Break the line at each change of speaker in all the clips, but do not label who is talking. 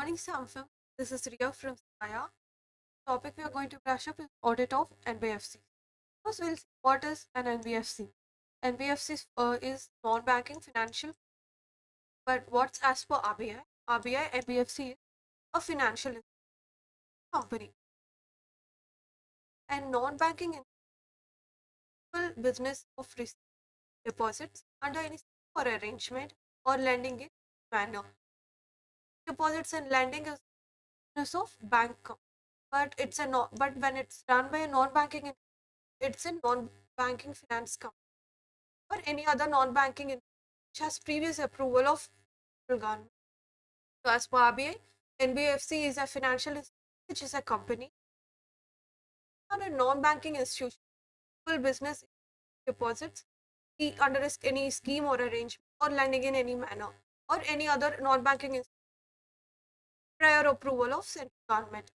Morning, Samfam. This is Ria from Saya. Topic we are going to brush up is audit of NBFC. First, we'll see what is an NBFC. NBFC is non-banking financial, but what's as per RBI? RBI NBFC is a financial company and non-banking individual business of receiving deposits under any scheme or arrangement or lending in manner. Deposits and lending is business of bank, but but when it's done by a non-banking, it's a non-banking finance company or any other non-banking which has previous approval of the government. So as per RBI, NBFC is a financial institution which is a company or a non-banking institution. Full business deposits under any scheme or arrangement or lending in any manner or any other non-banking institution prior approval of central government.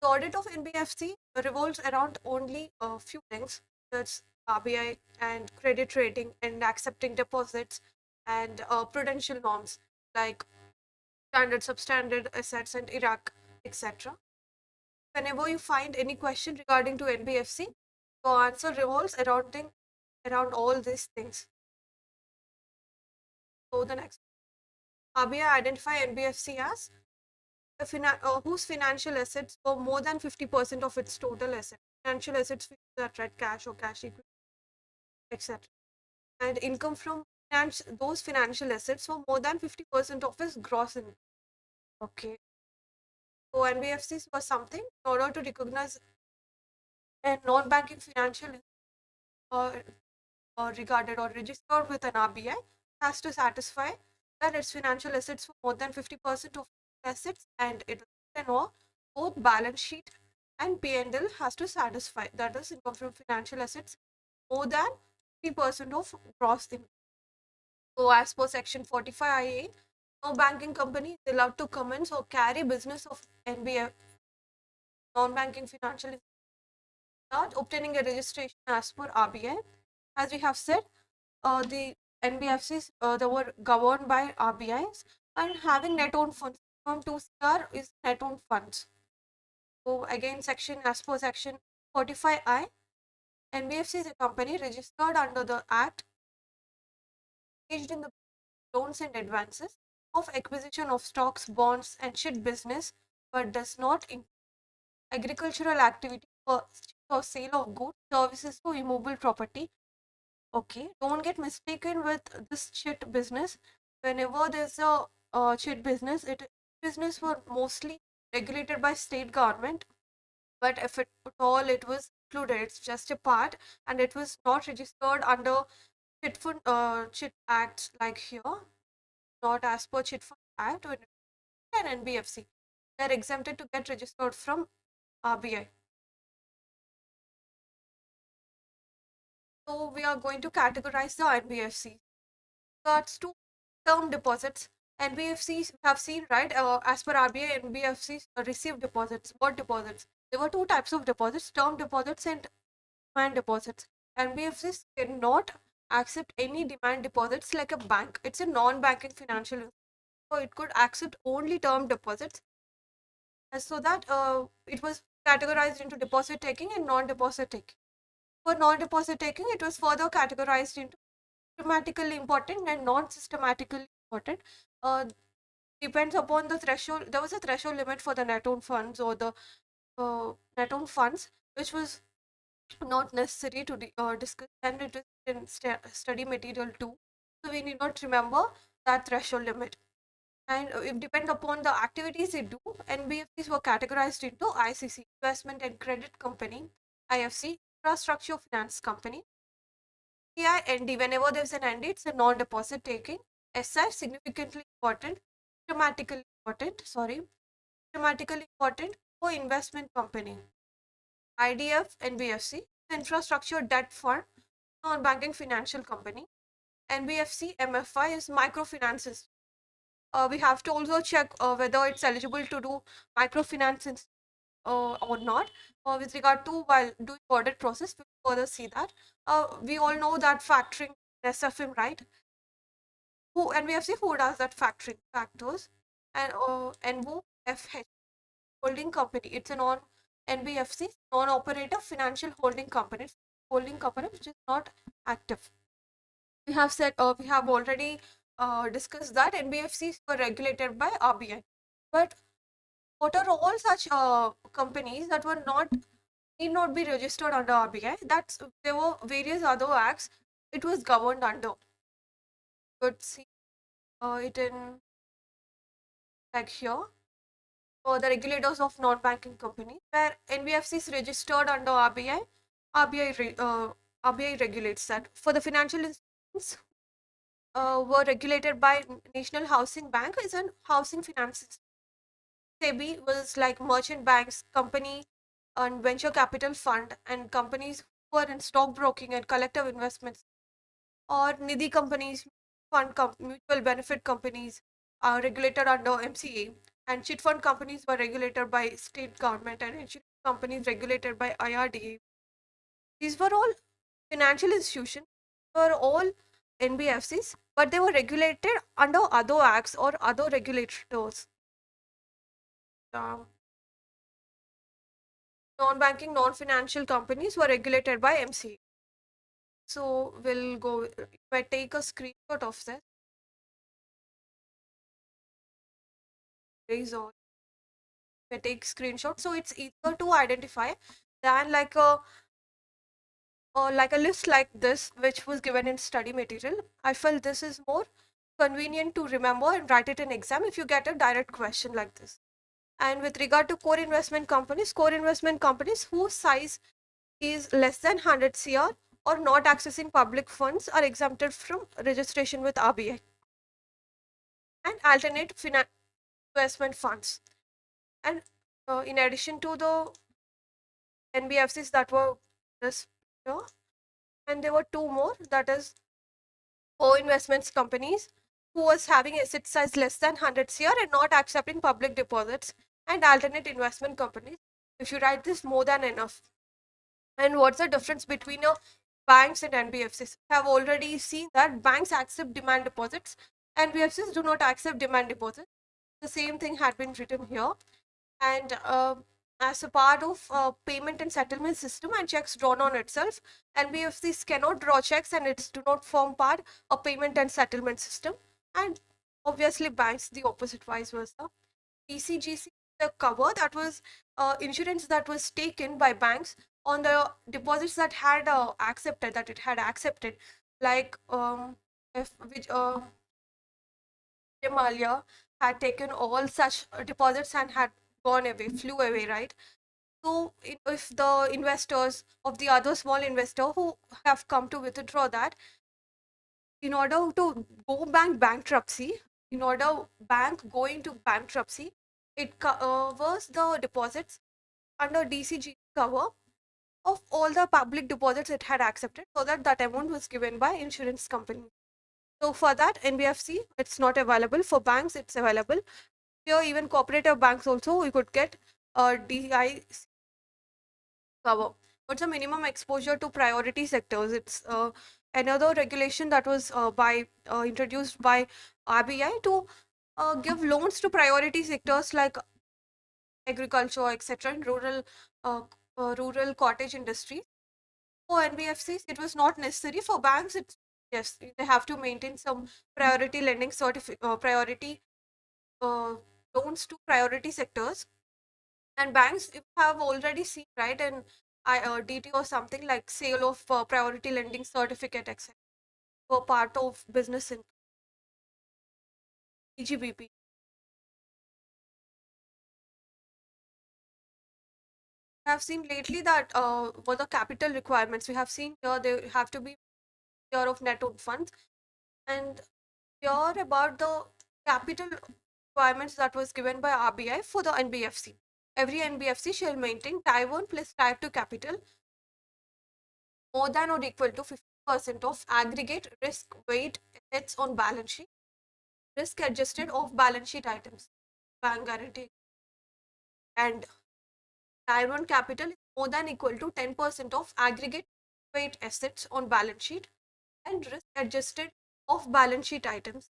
The audit of NBFC revolves around only a few things. That's RBI and credit rating and accepting deposits and prudential norms like standard, substandard assets and Iraq, etc. Whenever you find any question regarding to NBFC, your answer revolves around all these things. So the next, RBI identify NBFC as whose financial assets were more than 50% of its total assets. Financial assets that right, cash or cash equity, etc. And income from those financial assets were more than 50% of its gross income. Okay. So NBFCs was something in order to recognize a non-banking financial or, regarded or registered with an RBI has to satisfy that its financial assets were more than 50% of assets and it or both balance sheet and P&L has to satisfy that is income from financial assets more than 50% of gross income. So as per section 45 IA, no banking company is allowed to commence or carry business of NBF non-banking financial without obtaining a registration as per RBI. As we have said, the NBFCs they were governed by RBIs and having net owned funds. From 2CR is net owned funds. So again, as per section 45I, NBFC is a company registered under the Act, engaged in the loans and advances of acquisition of stocks, bonds, and ship business, but does not include agricultural activity for sale of goods, services, or immobile property. Okay, don't get mistaken with this chit business. Whenever there's a chit business, business were mostly regulated by state government, but if it at all it was included, it's just a part, and it was not registered under chit acts like here, not as per chit fund act or an NBFC. They're exempted to get registered from RBI. So we are going to categorize the NBFC. Regards to term deposits, NBFCs have seen, right, as per RBI, NBFCs receive deposits. What deposits? There were two types of deposits, term deposits and demand deposits. NBFCs cannot accept any demand deposits like a bank. It's a non-banking financial institution. So it could accept only term deposits. And so that it was categorized into deposit taking and non-deposit taking. For non-deposit taking, it was further categorized into systematically important and non-systematically important. Uh, Depends upon the threshold. There was a threshold limit for the net owned funds or the net owned funds, which was not necessary to discuss, and it is in study material too. So we need not remember that threshold limit. And it depend upon the activities they do. NBFCs were categorized into ICC, Investment and Credit Company, IFC, Infrastructure Finance Company, CIND. Whenever there's an ND, it's a non-deposit taking. SI, significantly important, systematically important for investment company. IDF, NBFC, Infrastructure Debt Fund, non-banking financial company. NBFC, MFI is microfinances. We have to also check whether it's eligible to do microfinance or not. With regard to while doing audit process, we further see that. We all know that factoring SFM, right? Who NBFC, who does that factoring factors, and who NBFH holding company. It's a non NBFC, non-operative financial holding company. Holding company which is not active. We have already discussed that NBFCs were regulated by RBI. But what are all such companies that were not need not be registered under RBI? That's there were various other acts it was governed under. Could see it in like here. The regulators of non-banking companies, where NBFC is registered under RBI. RBI regulates that. For the financial institutions were regulated by National Housing Bank is an housing finance. SEBI was like merchant banks, company and venture capital fund, and companies who are in stockbroking and collective investments, or Nidhi companies, mutual benefit companies are regulated under MCA, and chit fund companies were regulated by state government, and insurance companies regulated by IRDA. These were all financial institutions, were all NBFCs, but they were regulated under other acts or other regulators. Um, Non-banking, non-financial companies were regulated by MCA. So we'll go, if I take a screenshot of this, is all. If I take screenshot, so it's easier to identify than like a list like this, which was given in study material. I felt this is more convenient to remember and write it in exam if you get a direct question like this. And with regard to core investment companies whose size is less than 100 CR or not accessing public funds are exempted from registration with RBI and alternate investment funds. And in addition to the NBFCs that were this here, and there were two more, that is co-investments companies who was having asset size less than 100 CR and not accepting public deposits, and alternate investment companies. If you write this, more than enough. And what's the difference between a banks and NBFCs? Have already seen that banks accept demand deposits, NBFCs do not accept demand deposits. The same thing had been written here. And as a part of payment and settlement system and checks drawn on itself, NBFCs cannot draw checks and it do not form part of payment and settlement system. And obviously banks the opposite, vice versa. DCGC, the cover that was insurance that was taken by banks on the deposits that had accepted, that it had accepted, like if which Malia had taken all such deposits and had gone away, flew away, right? So if the investors of the other small investor who have come to withdraw that, in order to go bankruptcy, in order bank going to bankruptcy, it covers the deposits under DCG cover of all the public deposits it had accepted, so that that amount was given by insurance company. So for that NBFC, it's not available. For banks, it's available. Here, even cooperative banks also, we could get DI cover. What's the minimum exposure to priority sectors? It's another regulation that was introduced by RBI to give loans to priority sectors like agriculture, etc., and uh, rural cottage industry. For NBFCs, it was not necessary. For banks, it's yes, they have to maintain some priority lending priority uh, loans to priority sectors. And banks have already seen, right, and DT or something like sale of priority lending certificate, etc., for part of business in EGBP. I have seen lately that what the capital requirements we have seen here, they have to be year of net owned funds, and here about the capital requirements that was given by RBI for the NBFC. Every NBFC shall maintain Tier 1 plus Tier 2 capital more than or equal to 50% of aggregate risk weight assets on balance sheet, risk adjusted off balance sheet items, bank guarantee, and Tier 1 capital is more than equal to 10% of aggregate weight assets on balance sheet and risk adjusted off balance sheet items.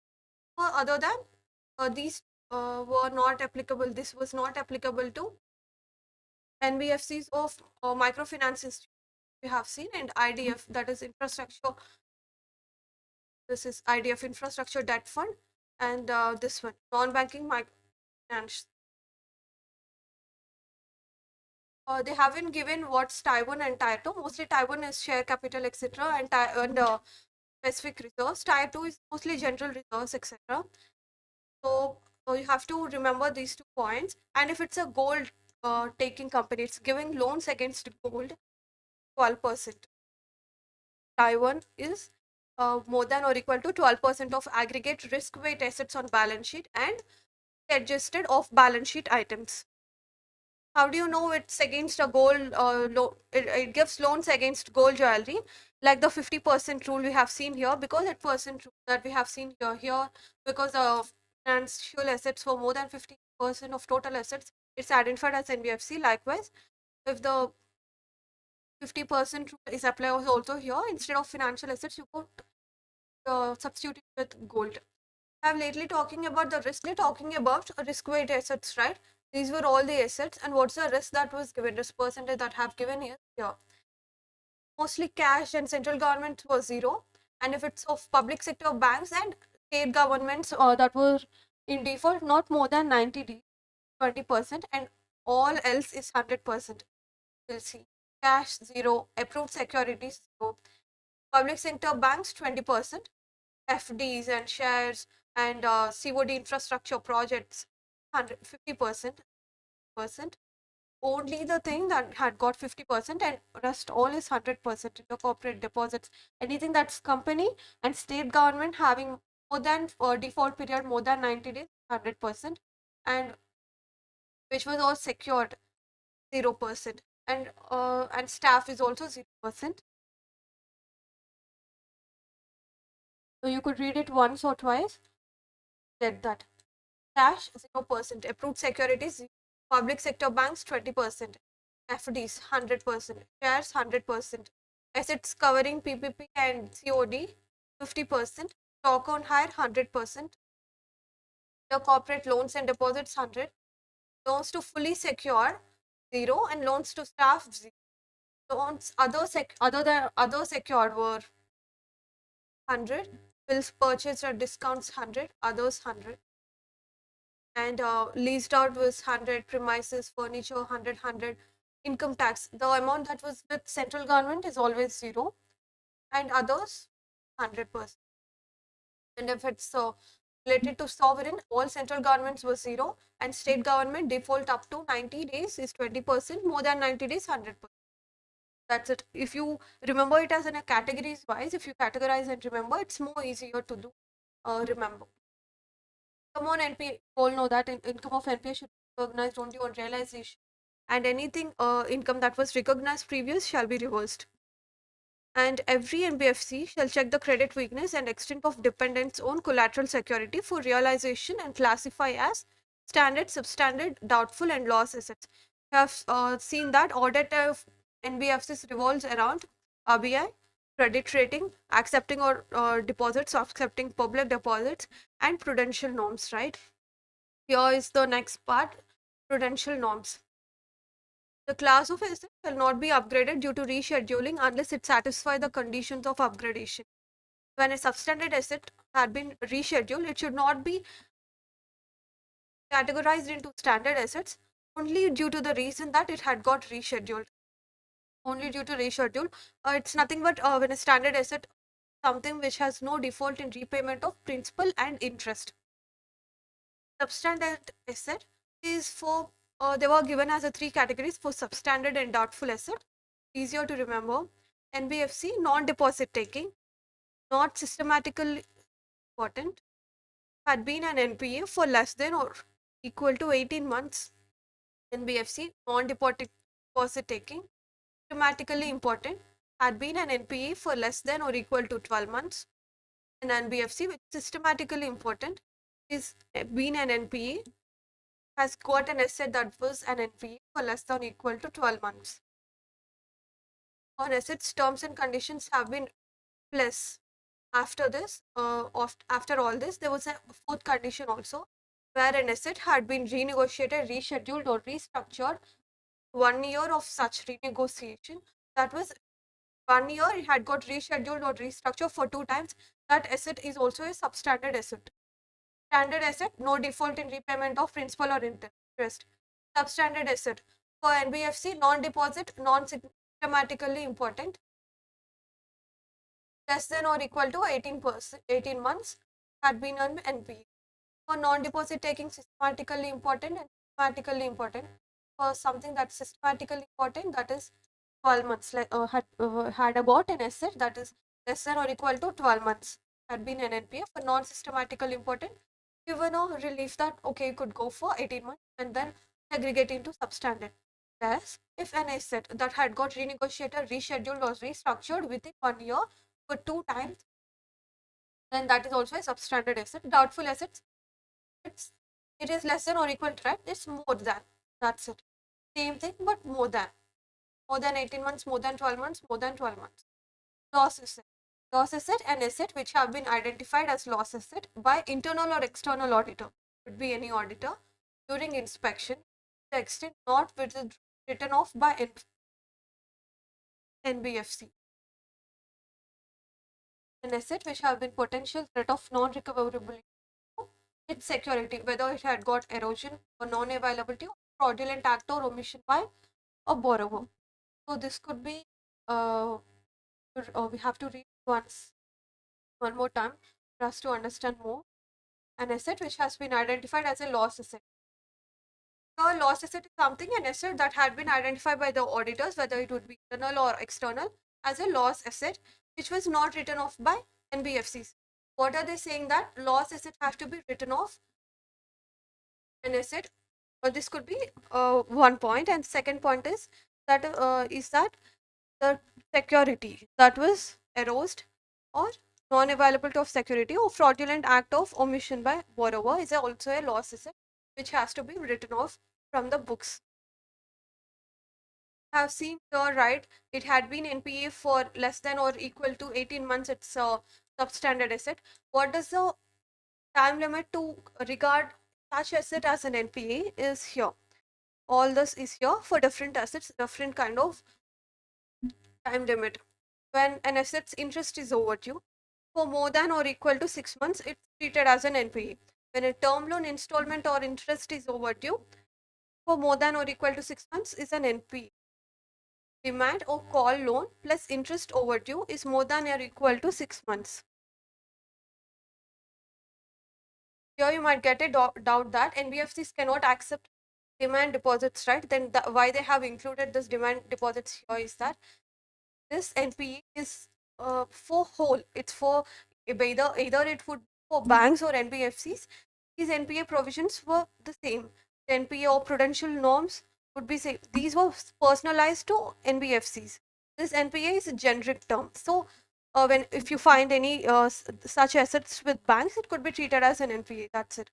Other than these were not applicable. This was not applicable to NBFCs of microfinance institutions we have seen, and IDF, that is infrastructure. This is IDF infrastructure debt fund, and this one non-banking microfinance. They haven't given what's Tier 1 and Tier 2. Mostly Tier 1 is share capital, etc., and specific reserves. Tier 2 is mostly general reserves, etc. So you have to remember these 2 points. And if it's a gold taking company, it's giving loans against gold, 12%. Tier 1 is more than or equal to 12% of aggregate risk weight assets on balance sheet and adjusted off balance sheet items. How do you know it's against a gold it gives loans against gold jewelry, like the 50% rule we have seen here, because that percent rule that we have seen here, because of financial assets for more than 50% of total assets, it's identified as NBFC. Likewise, if the 50% rule is applied also here, instead of financial assets, you could substitute it with gold. I'm lately talking about the risk. They're talking about risk weight assets, right? These were all the assets, and what's the risk that was given? This percentage that have given here. Mostly cash and central government was zero, and if it's of public sector banks and state governments that were in default, not more than 90 days, 20%, and all else is 100%. We'll see. Cash zero, approved securities zero, public sector banks 20%, FDs and shares and COD infrastructure projects 150%. Only the thing that had got 50% and rest all is 100% in the corporate deposits. Anything that's company and state government having more than default period more than 90 days, 100%, and which was all secured, 0%, and staff is also 0%. So you could read it once or twice, get that. Cash 0%, approved securities, public sector banks 20%, FDs 100%, shares 100%, assets covering PPP and COD 50%, stock on hire 100%, the corporate loans and deposits 100, loans to fully secure 0, and loans to staff 0. Loans other secured were 100, bills purchased at discounts 100, others 100. And leased out was 100, premises, furniture 100. Income tax, the amount that was with central government is always 0, and others 100%. And if it's related to sovereign, all central governments were 0, and state government default up to 90 days is 20%, more than 90 days 100%. That's it. If you remember it as in a categories wise, if you categorize and remember, it's more easier to do remember. Come on, NPA, all know that income of NPA should be recognized only on realization, and anything income that was recognized previous shall be reversed. And every NBFC shall check the credit weakness and extent of dependence on collateral security for realization and classify as standard, substandard, doubtful, and loss assets. We have seen that audit of NBFCs revolves around RBI, credit rating, accepting or deposits, accepting public deposits, and prudential norms, right? Here is the next part, prudential norms. The class of asset shall not be upgraded due to rescheduling unless it satisfies the conditions of upgradation. When a substandard asset had been rescheduled, it should not be categorized into standard assets only due to the reason that it had got rescheduled. Only due to reschedule. It's nothing but when a standard asset, something which has no default in repayment of principal and interest. Substandard asset is for, they were given as a 3 categories for substandard and doubtful asset. Easier to remember. NBFC, non-deposit taking, not systematically important, had been an NPA for less than or equal to 18 months. NBFC, non-deposit taking, systematically important, had been an NPA for less than or equal to 12 months. An NBFC, which is systematically important, is been an NPA, has got an asset that was an NPA for less than or equal to 12 months. On assets, terms and conditions have been plus. After this, after all this, there was a fourth condition also, where an asset had been renegotiated, rescheduled, or restructured. 1 year of such renegotiation, that was 1 year it had got rescheduled or restructured for 2 times, that asset is also a substandard asset. Standard asset, no default in repayment of principal or interest. Substandard asset, for NBFC, non-deposit, non-systematically important, less than or equal to 18 months had been an NPA. For non-deposit taking, systematically important and systematically important. For something that's systematically important, that is 12 months, had about an asset that is less than or equal to 12 months had been an NPA. For non-systematically important, given a relief that okay, you could go for 18 months and then segregate into substandard. Thus, if an asset that had got renegotiated, rescheduled, or restructured within 1 year for 2 times, then that is also a substandard asset. Doubtful assets, it is less than or equal to, right? It's more than. That's it. Same thing, but more than. More than 18 months, more than 12 months, more than 12 months. Loss asset. Loss asset, an asset which have been identified as loss asset by internal or external auditor. Could be any auditor during inspection. The extent not written off by NBFC. An asset which have been potential threat of non-recoverability, its security, whether it had got erosion or non-availability or fraudulent act or omission by a borrower. So this could be, we have to read one more time for us to understand more. An asset which has been identified as a loss asset. A loss asset is something, an asset that had been identified by the auditors, whether it would be internal or external, as a loss asset, which was not written off by NBFCs. What are they saying? That loss asset have to be written off an asset, or this could be one point, and second point is that the security that was erased or non-availability of security or fraudulent act of omission by borrower is also a loss asset which has to be written off from the books. Have seen here, right? It had been NPA for less than or equal to 18 months. It's a substandard asset. What does the time limit to regard such asset as an NPA is here. All this is here for different assets, different kind of time limit. When an asset's interest is overdue for more than or equal to 6 months, it's treated as an NPA. When a term loan installment or interest is overdue for more than or equal to 6 months is an NPA. Demand or call loan plus interest overdue is more than or equal to 6 months. Here you might get a doubt that NBFCs cannot accept demand deposits, right? Then why they have included this demand deposits here is that this NPA is for whole. It's for either it would for banks or NBFCs. These NPA provisions were the same. The NPA or prudential norms would be same. These were personalized to NBFCs. This NPA is a generic term. So when if you find any such assets with banks, it could be treated as an NPA. That's it.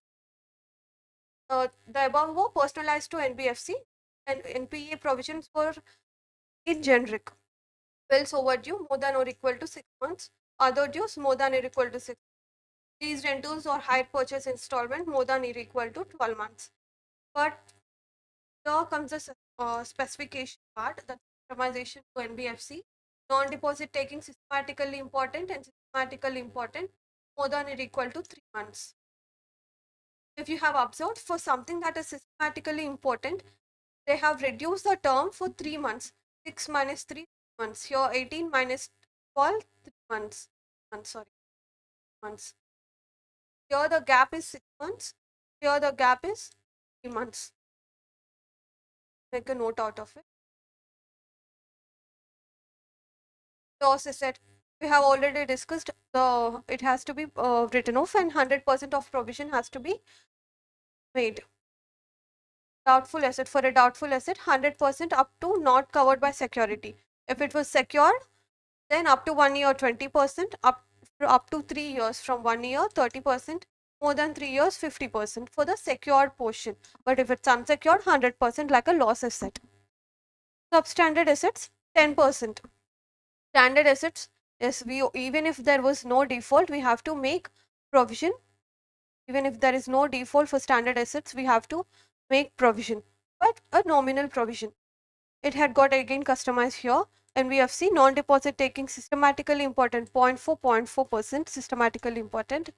The above were personalized to NBFC, and NPA provisions were in generic. Bills overdue more than or equal to 6 months. Other dues more than or equal to 6. These rentals or hire purchase installment more than or equal to 12 months. But here comes the specification part, the customization to NBFC. Non-deposit taking systematically important and systematically important more than or equal to 3 months. If you have observed, for something that is systematically important, they have reduced the term for 3 months. 6 minus 3 months. Here 18 minus 12, 3 months. Sorry, months. Here the gap is 6 months. Here the gap is 3 months. Make a note out of it. Loss asset. We have already discussed it has to be written off and 100% of provision has to be made. Doubtful asset. For a doubtful asset, 100% up to not covered by security. If it was secured, then up to 1 year 20%, up to 3 years, from 1 year 30%, more than 3 years 50% for the secured portion. But if it's unsecured, 100% like a loss asset. Substandard assets 10%. Standard assets, yes, we even if there was no default, we have to make provision Even if there is no default for standard assets, we have to make provision, but a nominal provision. It had got again customized here. NBFC non-deposit taking systematically important 0.4% systematically important.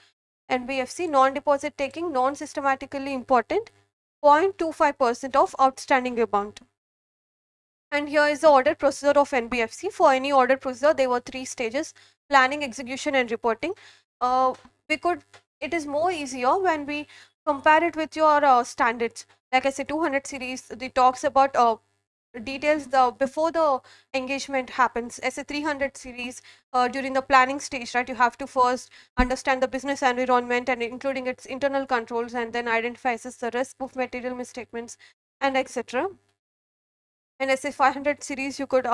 NBFC non-deposit taking non-systematically important 0.25% of outstanding amount. And here is the audit procedure of NBFC. For any audit procedure, there were 3 stages: planning, execution, and reporting. Uh, we could, it is more easier when we compare it with your standards. Like I said, 200 series, it talks about details the before the engagement happens. As a 300 series, during the planning stage, right, you have to first understand the business environment and including its internal controls, and then identify, assess the risk of material misstatements, and etc. And as a 500 series, you could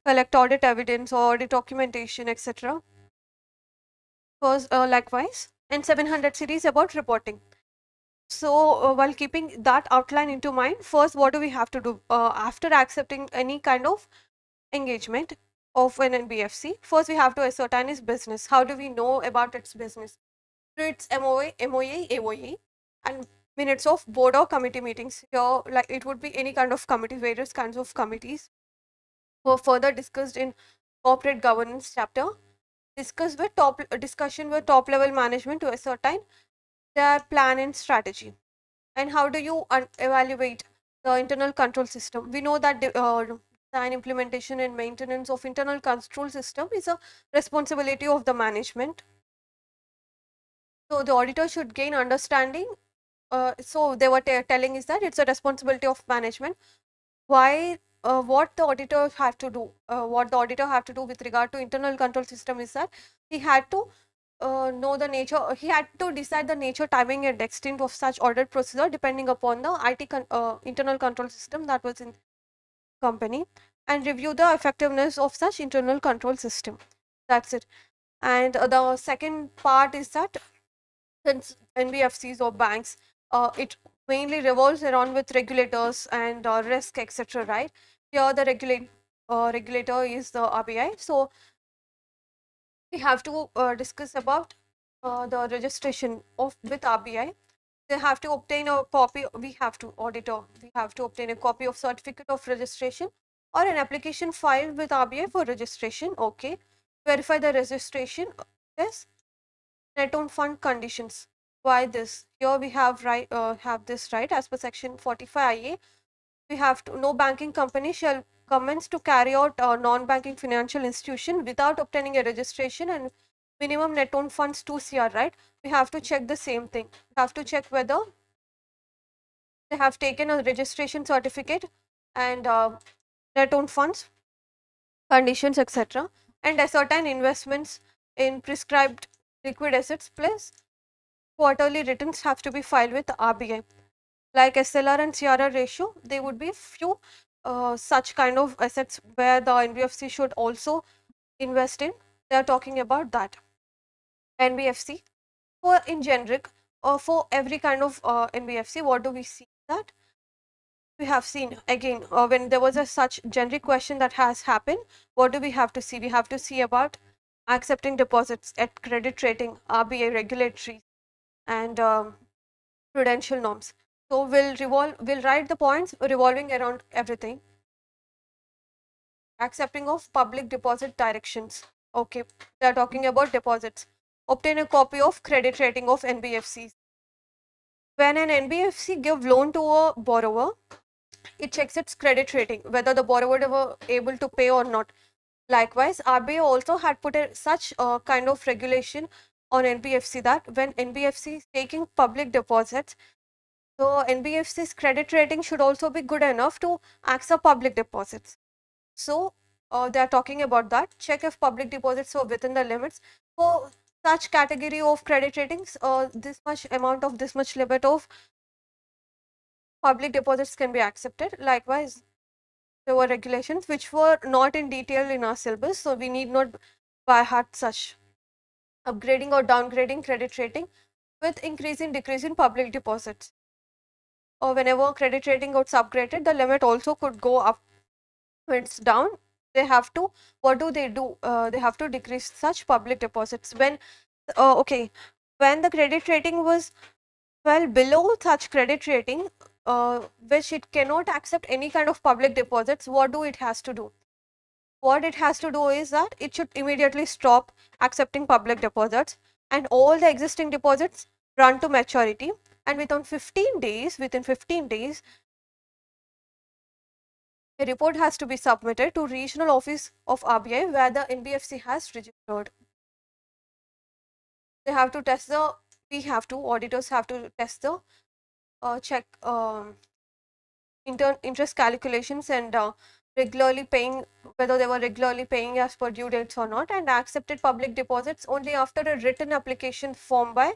collect audit evidence or audit documentation, etc. Was likewise. And 700 series about reporting. So while keeping that outline into mind, first what do we have to do after accepting any kind of engagement of an NBFC? First we have to ascertain its business. How do we know about its business? Through its MOA, AOA, and minutes of board or committee meetings. Here, like, it would be any kind of committee, various kinds of committees were further discussed in corporate governance chapter. Discussion with top level management to ascertain their plan and strategy. And how do you evaluate the internal control system? We know that design, implementation, and maintenance of internal control system is a responsibility of the management. So the auditor should gain understanding. So they were telling is that it's a responsibility of management. Why? What the auditor have to do? What the auditor have to do with regard to internal control system is that he had to know the nature. He had to decide the nature, timing, and extent of such audit procedure depending upon the internal control system that was in company, and review the effectiveness of such internal control system. That's it. And the second part is that since NBFCs or banks, it mainly revolves around with regulators and risk, etc. Right? Here, the regulator is the RBI. So we have to discuss about the registration of with RBI. They have to obtain a copy. We have to auditor. We have to obtain a copy of certificate of registration or an application filed with RBI for registration. Okay, verify the registration. Yes, net own fund conditions. Why this? Here we have this right as per section 45 IA. We have to, no banking company shall commence to carry out a non-banking financial institution without obtaining a registration and minimum net own funds 2 CR, right? We have to check the same thing. We have to check whether they have taken a registration certificate and net own funds conditions, etc. and ascertain investments in prescribed liquid assets plus quarterly returns have to be filed with RBI. Like SLR and CRR ratio, there would be few such kind of assets where the NBFC should also invest in. They are talking about that. NBFC, for in generic, for every kind of NBFC, what do we see that? We have seen again when there was a such generic question that has happened, what do we have to see? We have to see about accepting deposits at credit rating, RBI regulatory, and prudential norms. So we'll write the points revolving around everything. Accepting of public deposit directions. Okay, they are talking about deposits. Obtain a copy of credit rating of NBFCs. When an NBFC give loan to a borrower, it checks its credit rating, whether the borrower were able to pay or not. Likewise, RBI also had put such kind of regulation on NBFC that when NBFC is taking public deposits, so NBFC's credit rating should also be good enough to accept public deposits. So they are talking about that. Check if public deposits are within the limits. For such category of credit ratings, this much amount of this much limit of public deposits can be accepted. Likewise, there were regulations which were not in detail in our syllabus, so we need not by heart such upgrading or downgrading credit rating with increase in decrease in public deposits. Or whenever credit rating gets upgraded, the limit also could go up. When it's down, they have to, what do? They have to decrease such public deposits. When okay, When the credit rating was well below such credit rating, which it cannot accept any kind of public deposits, what do it has to do? What it has to do is that it should immediately stop accepting public deposits, and all the existing deposits run to maturity, and within 15 days, a report has to be submitted to regional office of RBI where the NBFC has registered. They have to test the, auditors have to test the check interest calculations and regularly paying, whether they were regularly paying as per due dates or not, and accepted public deposits only after a written application form by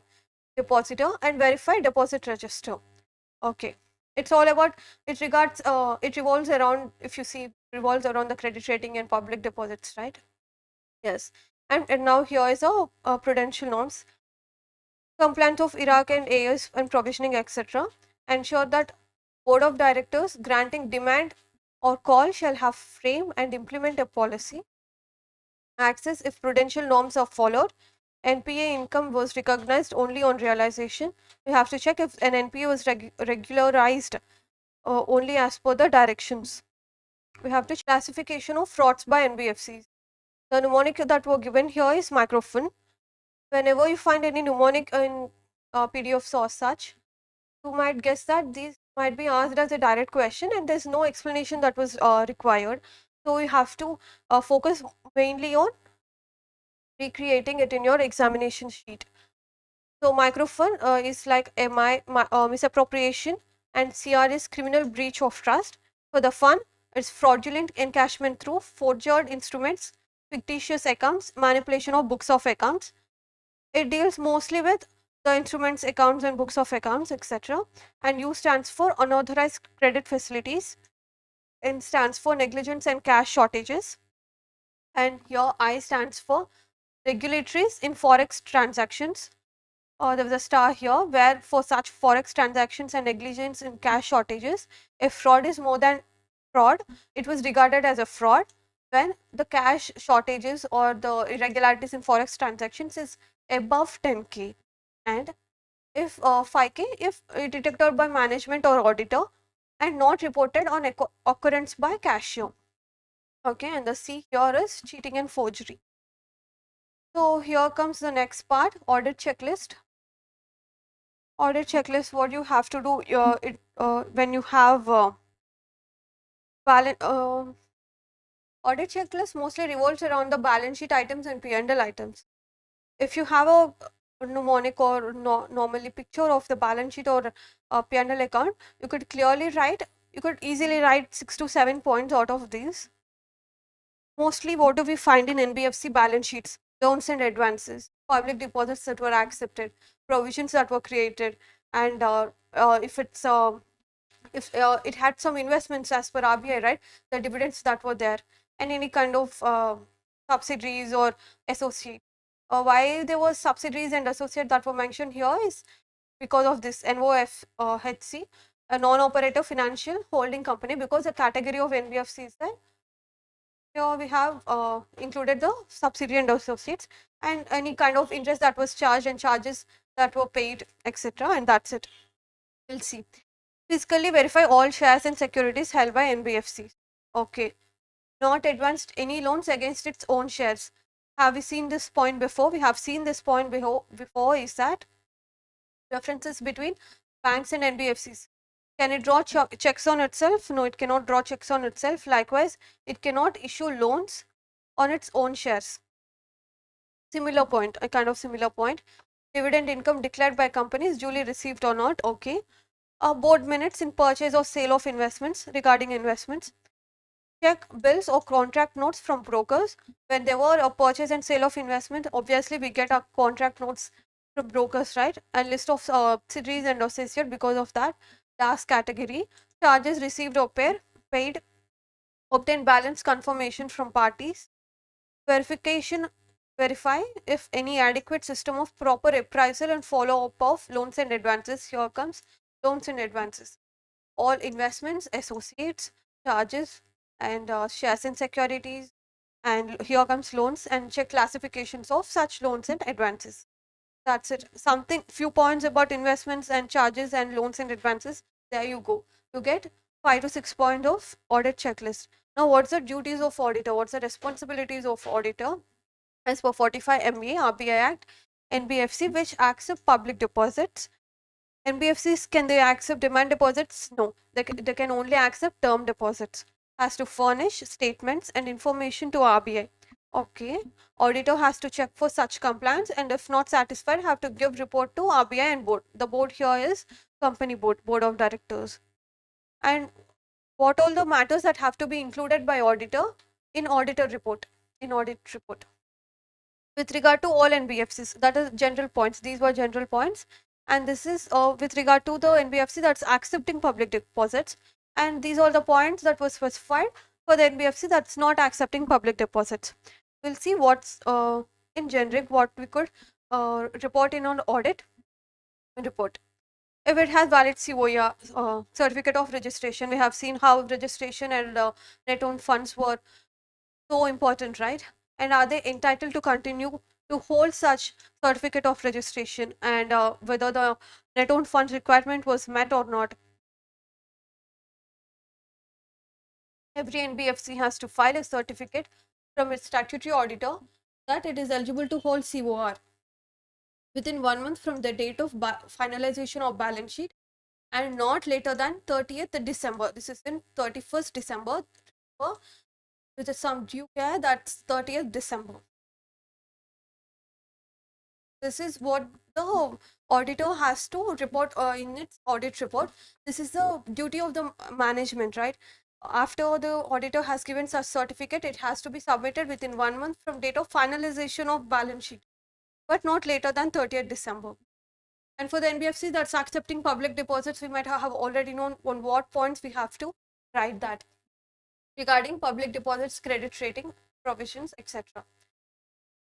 depositor and verified deposit register. Okay, it's all about, it revolves around, if you see, revolves around the credit rating and public deposits, right? Yes. And now here is a prudential norms, compliance of Iraq and AS and provisioning, etc. Ensure that board of directors granting demand or call shall have frame and implement a policy. Access if prudential norms are followed. NPA income was recognized only on realization. We have to check if an NPA was regularized only as per the directions. We have to classification of frauds by NBFCs. The mnemonic that were given here is microphone. Whenever you find any mnemonic in PDFs or such, you might guess that these might be asked as a direct question and there's no explanation that was required. So you have to focus mainly on recreating it in your examination sheet. So microphone is like misappropriation, and CR is criminal breach of trust. For the fund, it's fraudulent encashment through forged instruments, fictitious accounts, manipulation of books of accounts. It deals mostly with the instruments, accounts and books of accounts, etc. And U stands for unauthorized credit facilities. N stands for negligence and cash shortages. And here I stands for regulatories in forex transactions. There was a star here where for such forex transactions and negligence in cash shortages, if fraud is more than fraud, it was regarded as a fraud. When the cash shortages or the irregularities in forex transactions is above 10K, and if 5K, if detected by management or auditor and not reported on occurrence by cashier. Okay, and the C here is cheating and forgery. So here comes the next part, audit checklist. Audit checklist, what you have to do when you have balance. Audit checklist mostly revolves around the balance sheet items and P&L items. If you have a mnemonic or normally picture of the balance sheet or P&L account, you could easily write 6 to 7 points out of these. Mostly what do we find in NBFC balance sheets? Loans and advances, public deposits that were accepted, provisions that were created, and if it had some investments as per RBI, right? The dividends that were there, and any kind of subsidiaries or associate. Why there was subsidiaries and associate that were mentioned here is because of this NOFHC, a non-operative financial holding company, because the category of NBFC is there. Here we have included the subsidiary and associates and any kind of interest that was charged and charges that were paid, etc. And that's it. We'll see. Physically verify all shares and securities held by NBFC. Okay. Not advanced any loans against its own shares. Have we seen this point before? We have seen this point before is that differences between banks and NBFCs. Can it draw checks on itself? No, it cannot draw checks on itself. Likewise, it cannot issue loans on its own shares. Similar point, a kind of similar point. Dividend income declared by companies duly received or not. Okay. Board minutes in purchase or sale of investments, regarding investments. Check bills or contract notes from brokers. When there were a purchase and sale of investment, obviously we get our contract notes from brokers, right? And list of subsidiaries and associates because of that. Last category, charges received or paid. Obtain balance confirmation from parties. Verify if any adequate system of proper appraisal and follow up of loans and advances. Here comes loans and advances. All investments, associates, charges, and shares and securities. And here comes loans, and check classifications of such loans and advances. That's it. Something, few points about investments and charges and loans and advances. There you go. You get 5 to 6 points of audit checklist. Now, what's the duties of auditor? What's the responsibilities of auditor? As per 45 MA RBI Act, NBFC, which accept public deposits. NBFCs, can they accept demand deposits? No, they can only accept term deposits. Has to furnish statements and information to RBI. Okay, auditor has to check for such compliance, and if not satisfied, have to give report to RBI and board. The board here is company board, board of directors. And what all the matters that have to be included by auditor in auditor report, in audit report. With regard to all NBFCs, that is general points. These were general points. And this is with regard to the NBFC that's accepting public deposits. And these are the points that were specified for the NBFC that's not accepting public deposits. We'll see what's in generic, what we could report in an audit report. If it has valid COER, certificate of registration, we have seen how registration and net owned funds were so important, right? And are they entitled to continue to hold such certificate of registration, and whether the net owned funds requirement was met or not? Every NBFC has to file a certificate from its statutory auditor that it is eligible to hold COR within 1 month from the date of finalization of balance sheet, and not later than 30th December. This is in 31st December, with some due care, that's 30th December. This is what the auditor has to report in its audit report. This is the duty of the management, right? After the auditor has given such certificate, it has to be submitted within 1 month from date of finalization of balance sheet, but not later than 30th December. And for the NBFC that's accepting public deposits, we might have already known on what points we have to write that regarding public deposits, credit rating, provisions, etc.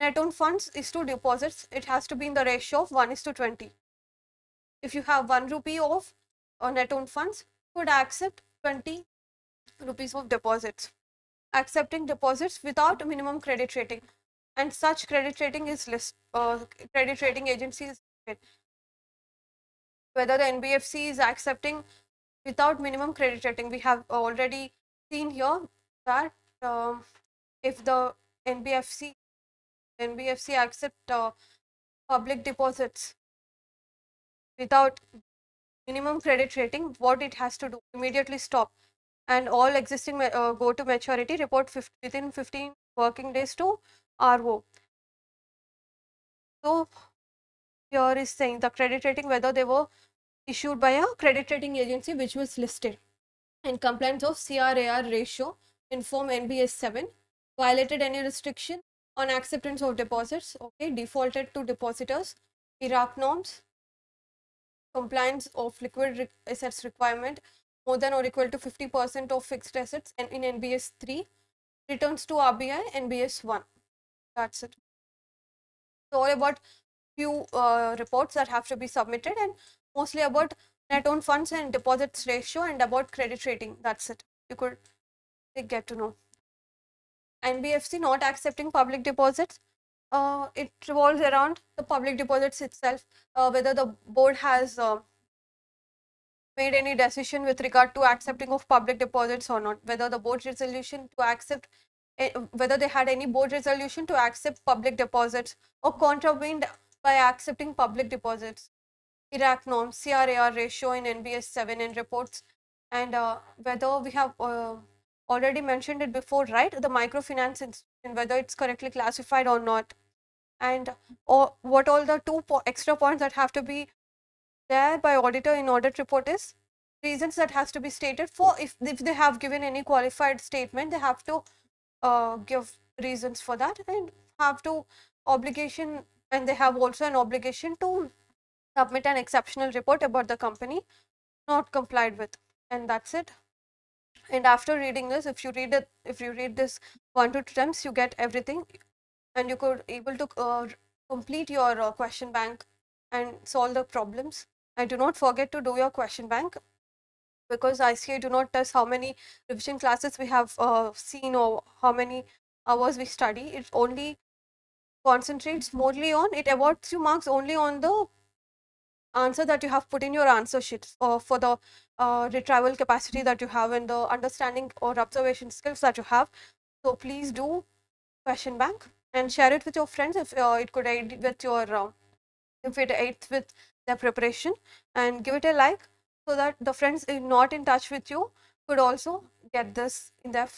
Net owned funds is to deposits, it has to be in the ratio of 1:20. If you have 1 rupee of net owned funds, could accept 20 rupees of deposits. Accepting deposits without minimum credit rating, and such credit rating is credit rating agencies, whether the NBFC is accepting without minimum credit rating. We have already seen here that if the NBFC accept public deposits without minimum credit rating, what it has to do? Immediately stop, and all existing go to maturity, report within 15 working days to RO. So here is saying the credit rating, whether they were issued by a credit rating agency which was listed in compliance of CRAR ratio in form NBS 7, violated any restriction on acceptance of deposits, okay, defaulted to depositors, Iraq norms, compliance of liquid assets requirement more than or equal to 50% of fixed assets, and in NBS 3, returns to RBI NBS 1. That's it. So all about few reports that have to be submitted, and mostly about net owned funds and deposits ratio, and about credit rating. That's it. You could get to know. NBFC not accepting public deposits. It revolves around the public deposits itself, whether the board has made any decision with regard to accepting of public deposits or not, whether the board resolution to accept, whether they had any board resolution to accept public deposits or contravened by accepting public deposits. Iraq norms, CRAR ratio in NBS 7 and reports, and whether we have already mentioned it before, right? The microfinance institution, whether it's correctly classified or not, and or what all the extra points that have to be there by auditor in audit report is reasons that has to be stated for, if they have given any qualified statement, they have to give reasons for that, and have to obligation, and they have also an obligation to submit an exceptional report about the company not complied with, and that's it. And after reading this, if you read this 1 to 2 times, you get everything, and you could able to complete your question bank and solve the problems. And do not forget to do your question bank, because ICA do not test how many revision classes we have seen or how many hours we study. It only concentrates morely on, it awards you marks only on the answer that you have put in your answer sheets, or for the retrieval capacity that you have and the understanding or observation skills that you have. So please do question bank and share it with your friends if it could aid with your if it aids with their preparation, and give it a like so that the friends not in touch with you could also get this in their